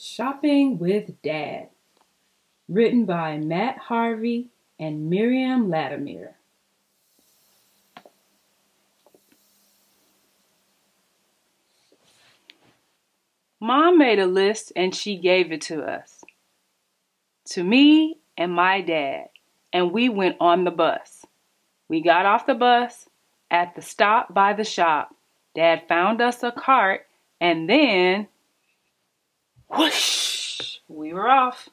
Shopping with Dad, written by Harvey and Miriam Latimer. Mom made a list and she gave it to us, to me and my dad, and we went on the bus. We got off the bus at the stop by the shop. Dad found us a cart and then, whoosh, we were off.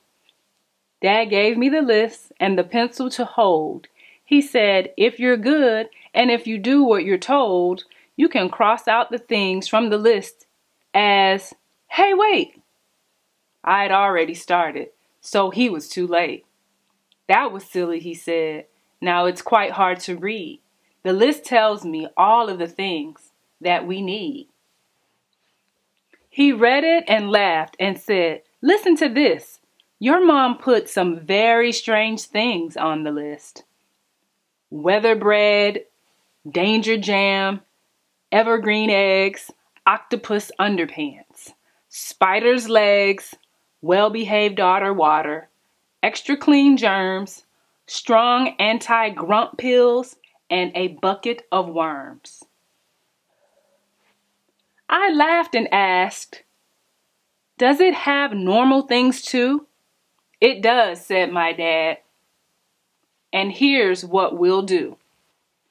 Dad gave me the list and the pencil to hold. He said, if you're good and if you do what you're told, you can cross out the things from the list as, hey, wait. I had already started, so he was too late. That was silly, he said. Now it's quite hard to read. The list tells me all of the things that we need. He read it and laughed and said, listen to this. Your mom put some very strange things on the list. Weatherbread, Dangerjam, Evergreen eggs, Octopus underpants, spider's legs, well-behaved otter water, extra clean germs, strong anti-grump pills, and a bucket of worms. I laughed and asked, does it have normal things too? It does, said my dad. And here's what we'll do.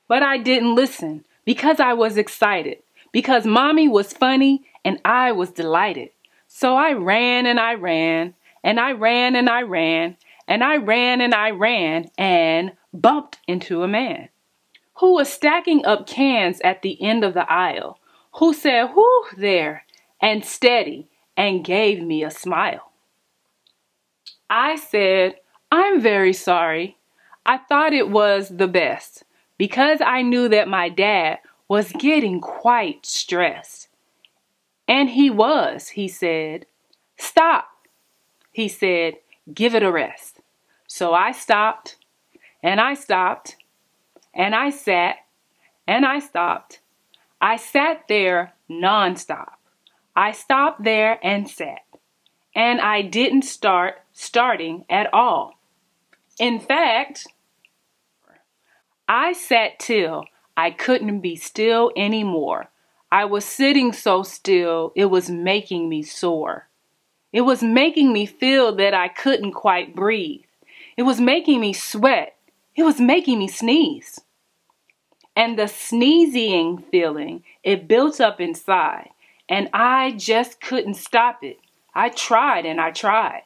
But I didn't listen because I was excited, because Mommy was funny and I was delighted. So I ran and I ran and I ran and I ran and I ran and I ran and bumped into a man who was stacking up cans at the end of the aisle, who said, whoo there, and steady, and gave me a smile. I said, I'm very sorry. I thought it was the best because I knew that my dad was getting quite stressed. And he was, he said. Stop, he said, give it a rest. So I stopped, and I stopped, and I sat, and I stopped. I sat there nonstop. I stopped there and sat. And I didn't starting at all. In fact, I sat till I couldn't be still anymore. I was sitting so still, it was making me sore. It was making me feel that I couldn't quite breathe. It was making me sweat. It was making me sneeze. And the sneezing feeling, it built up inside, and I just couldn't stop it. I tried and I tried.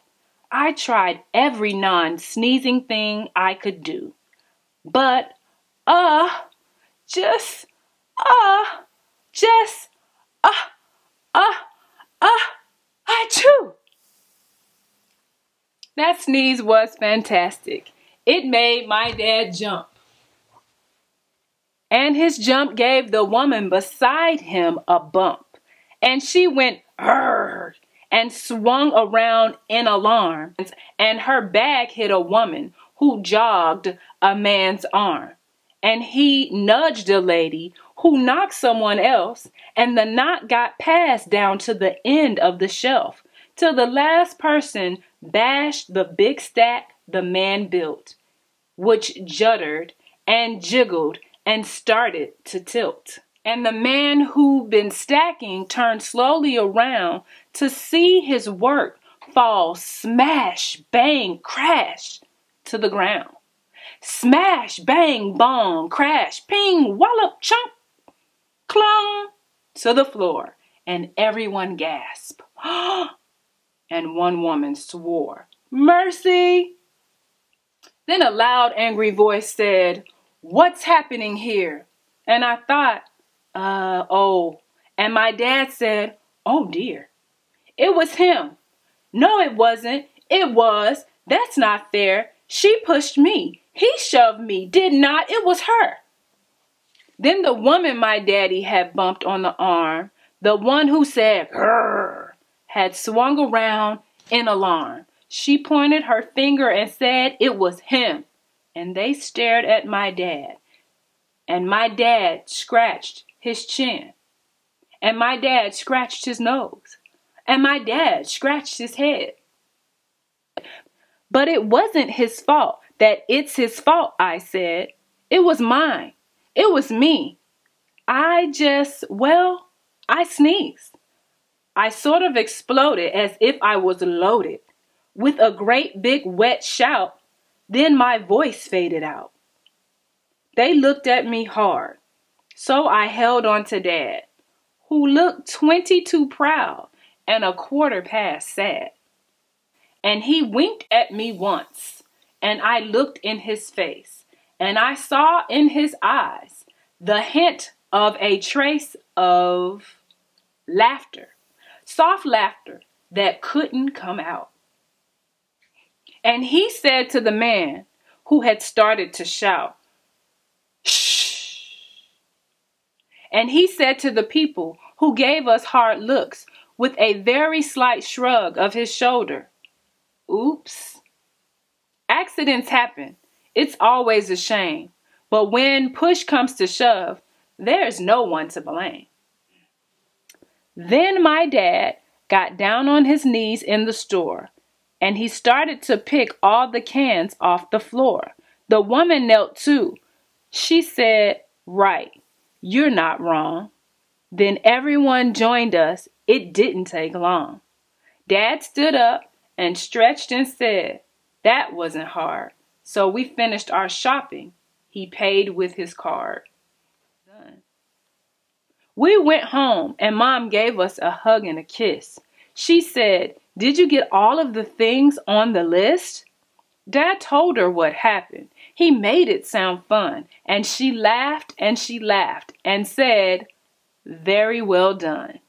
I tried every non-sneezing thing I could do. But, I chew. That sneeze was fantastic. It made my dad jump. And his jump gave the woman beside him a bump. And she went, "Arr!" and swung around in alarm, and her bag hit a woman who jogged a man's arm. And he nudged a lady who knocked someone else, and the knock got passed down to the end of the shelf, till the last person bashed the big stack the man built, which juddered and jiggled and started to tilt. And the man who'd been stacking turned slowly around to see his work fall smash, bang, crash to the ground. Smash, bang, bong, crash, ping, wallop, chomp, clung to the floor. And everyone gasped. And one woman swore, mercy. Then a loud, angry voice said, what's happening here? And I thought, and my dad said, oh dear, it was him. No, it wasn't. It was. That's not fair. She pushed me. He shoved me. Did not. It was her. Then the woman my daddy had bumped on the arm, the one who said, grrr, had swung around in alarm. She pointed her finger and said it was him. And they stared at my dad. And my dad scratched his chin. And my dad scratched his nose. And my dad scratched his head. But it wasn't his fault that it's his fault, I said. It was mine. It was me. I sneezed. I sort of exploded as if I was loaded. With a great big wet shout, then my voice faded out. They looked at me hard, so I held on to Dad, who looked 22 proud and a quarter past sad. And he winked at me once, and I looked in his face, and I saw in his eyes the hint of a trace of laughter, soft laughter that couldn't come out. And he said to the man who had started to shout, "Shh." And he said to the people who gave us hard looks with a very slight shrug of his shoulder, "Oops." Accidents happen. It's always a shame. But when push comes to shove, there's no one to blame. Then my dad got down on his knees in the store, and he started to pick all the cans off the floor. The woman knelt too. She said, "Right, you're not wrong." Then everyone joined us. It didn't take long. Dad stood up and stretched and said, "That wasn't hard." So we finished our shopping. He paid with his card. We went home and Mom gave us a hug and a kiss. She said, "Did you get all of the things on the list?" Dad told her what happened. He made it sound fun, and she laughed and said, "Very well done."